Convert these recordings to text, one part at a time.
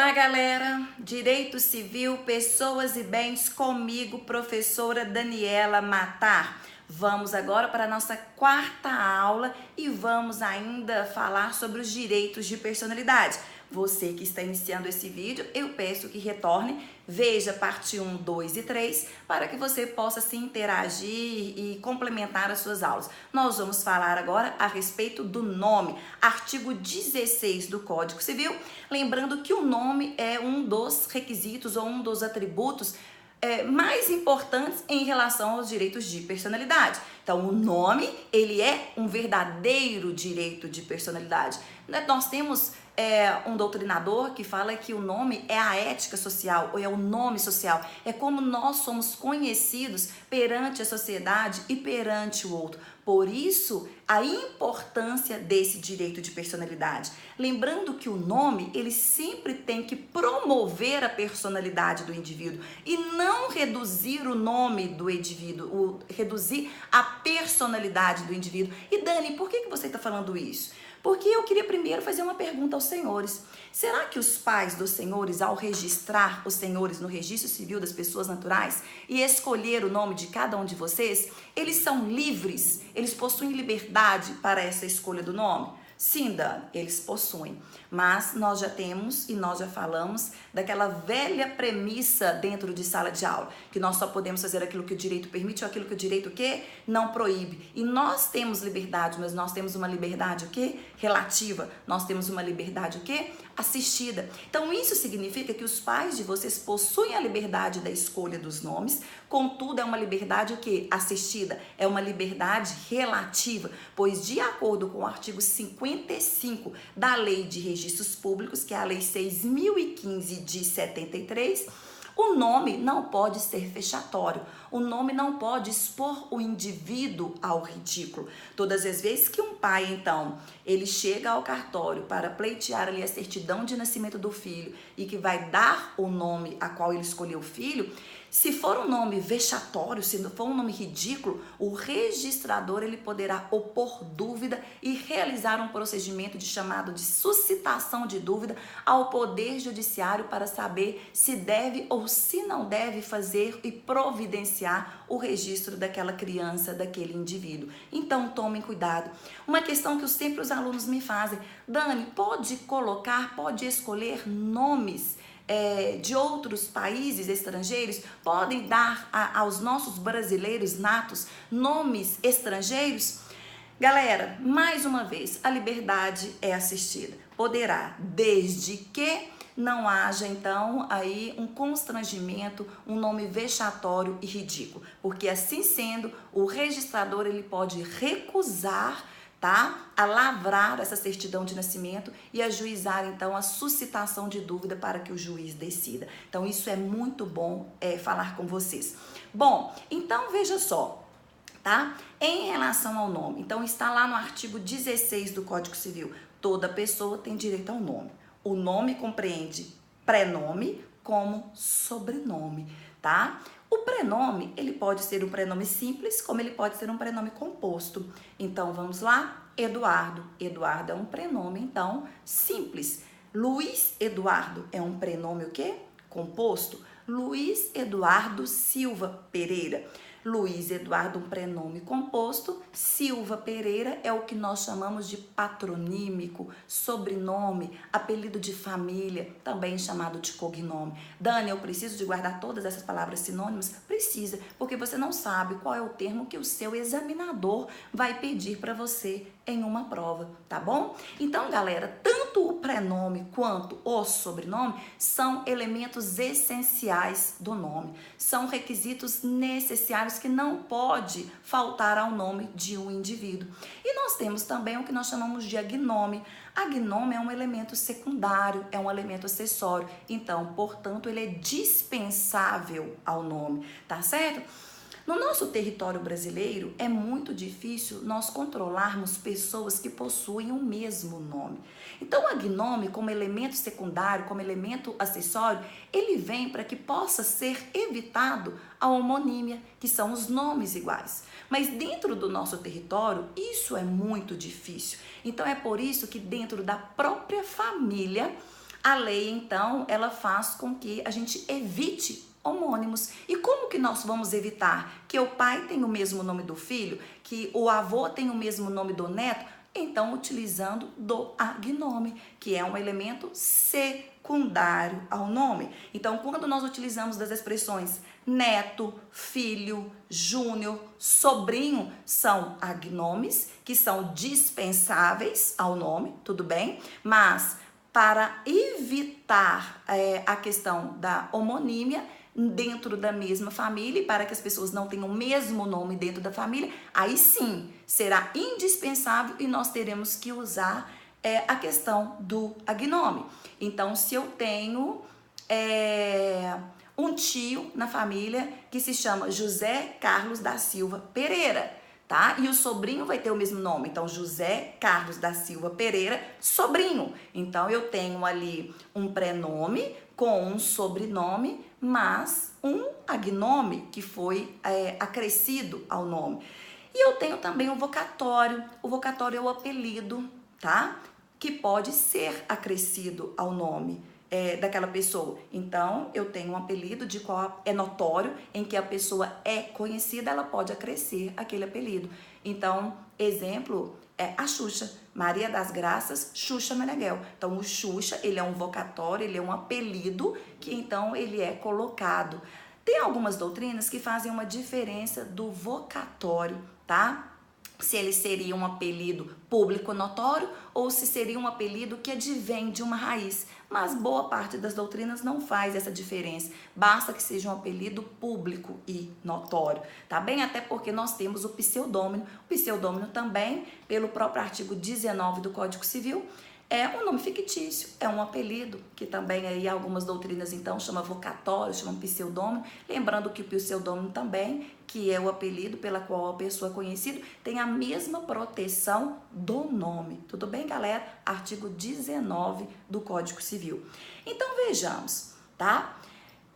Olá, galera! Direito Civil, Pessoas e Bens comigo, professora Daniela Matar. Vamos agora para a nossa quarta aula e vamos ainda falar sobre os direitos de personalidade. Você que está iniciando esse vídeo, eu peço que retorne, veja parte 1, 2 e 3, para que você possa se interagir e complementar as suas aulas. Nós vamos falar agora a respeito do nome, artigo 16 do Código Civil, lembrando que o nome é um dos requisitos ou um dos atributos mais importantes em relação aos direitos de personalidade. Então, o nome, ele é um verdadeiro direito de personalidade. Nós temos um doutrinador que fala que o nome é a ética social, ou é o nome social. É como nós somos conhecidos perante a sociedade e perante o outro. Por isso, a importância desse direito de personalidade. Lembrando que o nome, ele sempre tem que promover a personalidade do indivíduo e não reduzir o nome do indivíduo, reduzir a personalidade do indivíduo. E Dani, por que você está falando isso? Porque eu queria primeiro fazer uma pergunta aos senhores. Será que os pais dos senhores, ao registrar os senhores no registro civil das pessoas naturais e escolher o nome de cada um de vocês, eles são livres? Eles possuem liberdade para essa escolha do nome? Sim, Dani, eles possuem, mas nós já temos e nós já falamos daquela velha premissa dentro de sala de aula, que nós só podemos fazer aquilo que o direito permite ou aquilo que o direito não proíbe. E nós temos liberdade, mas nós temos uma liberdade relativa, nós temos uma liberdade assistida. Então isso significa que os pais de vocês possuem a liberdade da escolha dos nomes, contudo é uma liberdade assistida, é uma liberdade relativa, pois de acordo com o artigo 55 da Lei de Registros Públicos, que é a Lei 6.015 de 73, o nome não pode ser fechatório, o nome não pode expor o indivíduo ao ridículo. Todas as vezes que um pai, então, ele chega ao cartório para pleitear ali a certidão de nascimento do filho e que vai dar o nome a qual ele escolheu o filho, se for um nome vexatório, se for um nome ridículo, o registrador ele poderá opor dúvida e realizar um procedimento chamado de suscitação de dúvida ao Poder Judiciário para saber se deve ou se não deve fazer e providenciar o registro daquela criança, daquele indivíduo. Então, tomem cuidado. Uma questão que sempre os alunos me fazem: Dani, pode escolher nomes de outros países estrangeiros? Podem dar aos nossos brasileiros natos nomes estrangeiros? Galera, mais uma vez, a liberdade é assistida. Poderá, desde que não haja, então, aí um constrangimento, um nome vexatório e ridículo. Porque, assim sendo, o registrador ele pode recusar a lavrar essa certidão de nascimento e ajuizar, então, a suscitação de dúvida para que o juiz decida. Então, isso é muito bom falar com vocês. Bom, então, veja só, em relação ao nome, então, está lá no artigo 16 do Código Civil, toda pessoa tem direito ao nome. O nome compreende prenome como sobrenome, O prenome, ele pode ser um prenome simples, como ele pode ser um prenome composto. Então, vamos lá? Eduardo. Eduardo é um prenome, então, simples. Luiz Eduardo é um prenome composto. Luiz Eduardo Silva Pereira. Luiz Eduardo, um prenome composto. Silva Pereira é o que nós chamamos de patronímico, sobrenome, apelido de família, também chamado de cognome. Dani, eu preciso de guardar todas essas palavras sinônimas? Precisa, porque você não sabe qual é o termo que o seu examinador vai pedir para você em uma prova, tá bom? Então, galera, tanto o prenome quanto o sobrenome são elementos essenciais do nome, são requisitos necessários que não pode faltar ao nome de um indivíduo. E nós temos também o que nós chamamos de agnome. Agnome é um elemento secundário, é um elemento acessório, então, portanto, ele é dispensável ao nome, tá certo? No nosso território brasileiro, é muito difícil nós controlarmos pessoas que possuem o mesmo nome. Então, o agnome, como elemento secundário, como elemento acessório, ele vem para que possa ser evitado a homonímia, que são os nomes iguais. Mas dentro do nosso território, isso é muito difícil. Então, é por isso que dentro da própria família, A lei, então, ela faz com que a gente evite homônimos. E como que nós vamos evitar que o pai tenha o mesmo nome do filho, que o avô tenha o mesmo nome do neto? Então, utilizando do agnome, que é um elemento secundário ao nome. Então, quando nós utilizamos das expressões neto, filho, júnior, sobrinho, são agnomes que são dispensáveis ao nome, tudo bem? Mas para evitar a questão da homonímia dentro da mesma família e para que as pessoas não tenham o mesmo nome dentro da família, aí sim será indispensável e nós teremos que usar a questão do agnome. Então, se eu tenho um tio na família que se chama José Carlos da Silva Pereira, tá? E o sobrinho vai ter o mesmo nome, então José Carlos da Silva Pereira, sobrinho. Então eu tenho ali um prenome com um sobrenome, mas um agnome que foi acrescido ao nome. E eu tenho também o vocatório. O vocatório é o apelido, tá? Que pode ser acrescido ao nome daquela pessoa. Então, eu tenho um apelido de qual é notório, em que a pessoa é conhecida, ela pode acrescer aquele apelido. Então, exemplo é a Xuxa, Maria das Graças, Xuxa Meneghel. Então, o Xuxa, ele é um vocatório, ele é um apelido que então ele é colocado. Tem algumas doutrinas que fazem uma diferença do vocatório, tá? Se ele seria um apelido público notório ou se seria um apelido que advém de uma raiz. Mas boa parte das doutrinas não faz essa diferença. Basta que seja um apelido público e notório, tá bem? Até porque nós temos o pseudônimo. O pseudônimo também, pelo próprio artigo 19 do Código Civil, é um nome fictício, é um apelido, que também aí algumas doutrinas então chamam vocatório, chamam pseudônimo, lembrando que o pseudônimo também, que é o apelido pela qual a pessoa é conhecida, tem a mesma proteção do nome. Tudo bem, galera? Artigo 19 do Código Civil. Então vejamos, tá?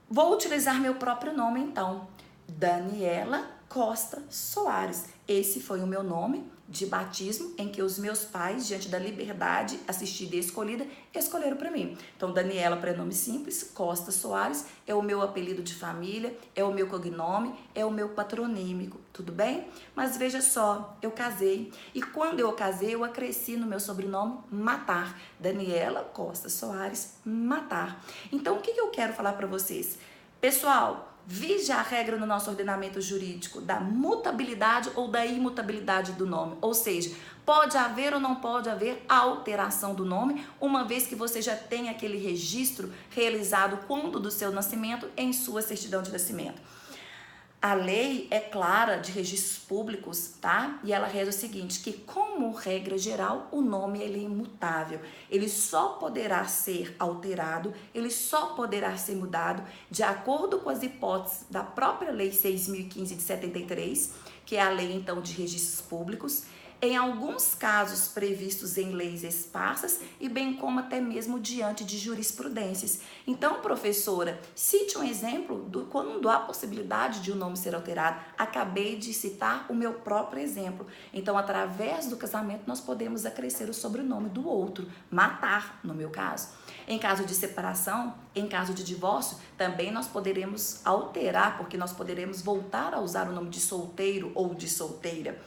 Vou utilizar meu próprio nome então, Daniela Costa Soares. Esse foi o meu nome de batismo em que os meus pais, diante da liberdade assistida e escolhida, escolheram para mim. Então, Daniela, prenome simples, Costa Soares, é o meu apelido de família, é o meu cognome, é o meu patronímico, tudo bem? Mas veja só, eu casei e quando eu casei, eu acresci no meu sobrenome Matar. Daniela Costa Soares Matar. Então, o que eu quero falar para vocês? Pessoal, vige a regra no nosso ordenamento jurídico da mutabilidade ou da imutabilidade do nome. Ou seja, pode haver ou não pode haver alteração do nome, uma vez que você já tem aquele registro realizado quando do seu nascimento em sua certidão de nascimento. A lei é clara de registros públicos, tá? E ela reza o seguinte, que como regra geral, o nome ele é imutável. Ele só poderá ser alterado, ele só poderá ser mudado de acordo com as hipóteses da própria Lei 6.015 de 73, que é a lei então de registros públicos, em alguns casos previstos em leis esparsas e bem como até mesmo diante de jurisprudências. Então, professora, cite um exemplo quando há possibilidade de um nome ser alterado. Acabei de citar o meu próprio exemplo. Então, através do casamento, nós podemos acrescer o sobrenome do outro, Matar, no meu caso. Em caso de separação, em caso de divórcio, também nós poderemos alterar, porque nós poderemos voltar a usar o nome de solteiro ou de solteira.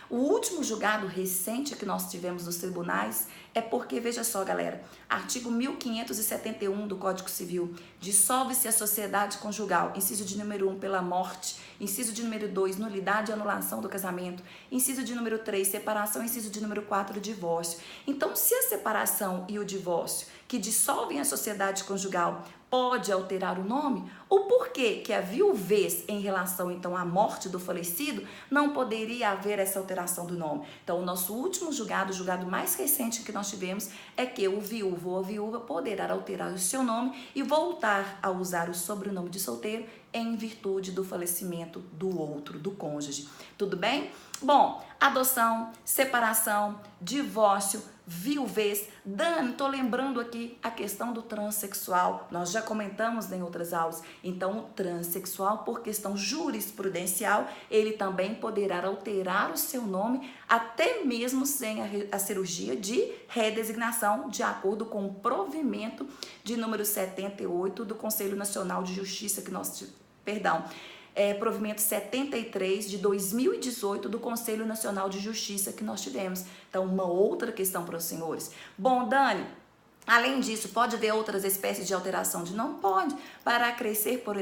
O último julgado recente que nós tivemos nos tribunais é porque, veja só, galera, artigo 1571 do Código Civil, dissolve-se a sociedade conjugal, inciso de número 1, pela morte, inciso de número 2, nulidade e anulação do casamento, inciso de número 3, separação, inciso de número 4, divórcio. Então, se a separação e o divórcio que dissolvem a sociedade conjugal pode alterar o nome, o porquê que a viuvez em relação então à morte do falecido não poderia haver essa alteração do nome. Então, o nosso último julgado, o julgado mais recente que nós tivemos, é que o viúvo ou a viúva poderá alterar o seu nome e voltar a usar o sobrenome de solteiro em virtude do falecimento do outro, do cônjuge. Tudo bem? Bom, adoção, separação, divórcio, viuvez. Dani, tô lembrando aqui a questão do transexual. Nós já comentamos em outras aulas. Então, o transexual, por questão jurisprudencial, ele também poderá alterar o seu nome, até mesmo sem a cirurgia de redesignação, de acordo com o provimento de número 78 do Conselho Nacional de Justiça, provimento 73 de 2018 do Conselho Nacional de Justiça que nós tivemos. Então, uma outra questão para os senhores. Bom, Dani, além disso, pode haver outras espécies de alteração de nome? Pode. Para crescer, por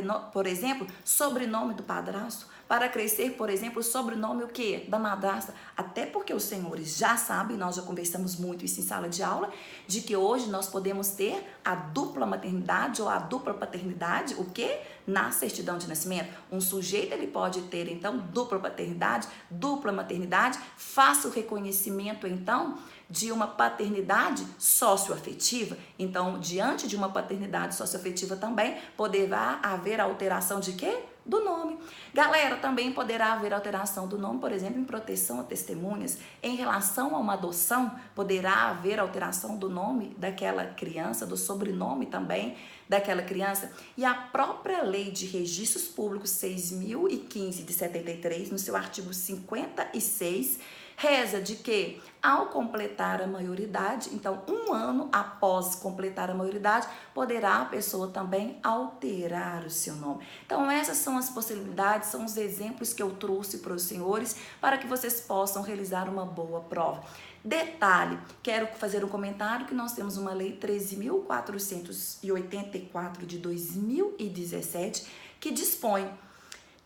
exemplo, sobrenome do padrasto. Para crescer, por exemplo, o sobrenome o quê? Da madrasta. Até porque os senhores já sabem, nós já conversamos muito isso em sala de aula, de que hoje nós podemos ter a dupla maternidade ou a dupla paternidade, o quê? Na certidão de nascimento. Um sujeito, ele pode ter, então, dupla paternidade, dupla maternidade, faça o reconhecimento, então, de uma paternidade socioafetiva. Então, diante de uma paternidade socioafetiva também, poderá haver alteração de quê? Do nome. Galera, também poderá haver alteração do nome, por exemplo, em proteção a testemunhas. Em relação a uma adoção, poderá haver alteração do nome daquela criança, do sobrenome também daquela criança. E a própria Lei de Registros Públicos 6.015 de 73, no seu artigo 56, reza de que, ao completar a maioridade, então 1 ano após completar a maioridade, poderá a pessoa também alterar o seu nome. Então essas são as possibilidades, são os exemplos que eu trouxe para os senhores, para que vocês possam realizar uma boa prova. Detalhe, quero fazer um comentário que nós temos uma lei 13.484 de 2017, que dispõe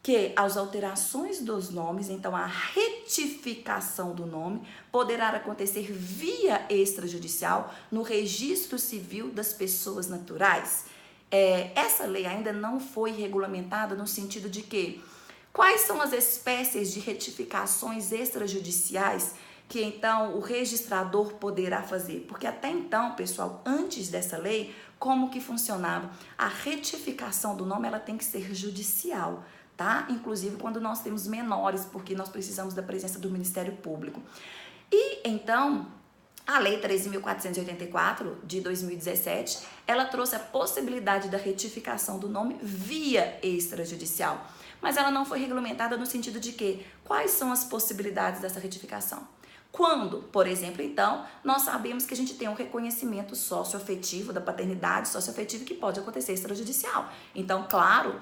que as alterações dos nomes, então a retificação do nome, poderá acontecer via extrajudicial no registro civil das pessoas naturais. Essa lei ainda não foi regulamentada no sentido de que quais são as espécies de retificações extrajudiciais que então o registrador poderá fazer. Porque até então, pessoal, antes dessa lei, como que funcionava? A retificação do nome, ela tem que ser judicial, tá? Inclusive quando nós temos menores, porque nós precisamos da presença do Ministério Público. E então, a Lei 13.484 de 2017, ela trouxe a possibilidade da retificação do nome via extrajudicial. Mas ela não foi regulamentada no sentido de que, quais são as possibilidades dessa retificação? Quando, por exemplo, então, nós sabemos que a gente tem um reconhecimento socioafetivo da paternidade socioafetiva que pode acontecer extrajudicial. Então, claro,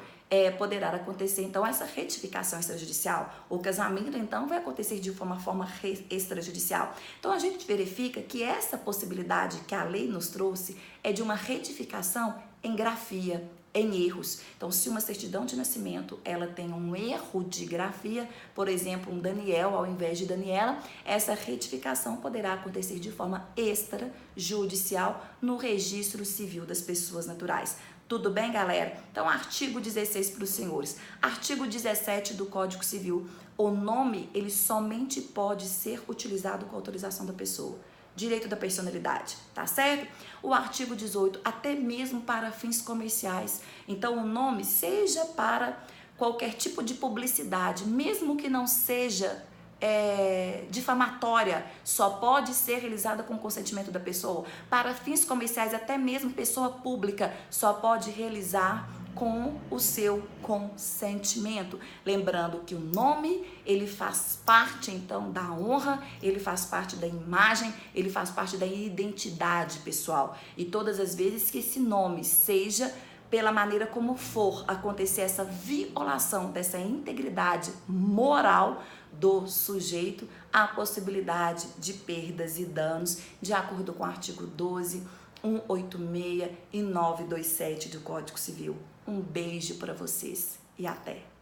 poderá acontecer, então, essa retificação extrajudicial. O casamento, então, vai acontecer de uma forma extrajudicial. Então, a gente verifica que essa possibilidade que a lei nos trouxe é de uma retificação em grafia, em erros. Então, se uma certidão de nascimento, ela tem um erro de grafia, por exemplo, um Daniel ao invés de Daniela, essa retificação poderá acontecer de forma extrajudicial no registro civil das pessoas naturais. Tudo bem, galera? Então, artigo 16 para os senhores. Artigo 17 do Código Civil. O nome, ele somente pode ser utilizado com autorização da pessoa. Direito da personalidade, tá certo? O artigo 18, até mesmo para fins comerciais. Então, o nome, seja para qualquer tipo de publicidade, mesmo que não seja difamatória, só pode ser realizada com consentimento da pessoa. Para fins comerciais, até mesmo pessoa pública, só pode realizar com o seu consentimento. Lembrando que o nome, ele faz parte, então, da honra, ele faz parte da imagem, ele faz parte da identidade pessoal. E todas as vezes que esse nome seja, pela maneira como for acontecer essa violação dessa integridade moral do sujeito, há possibilidade de perdas e danos, de acordo com o artigo 12, 186 e 927 do Código Civil. Um beijo para vocês e até!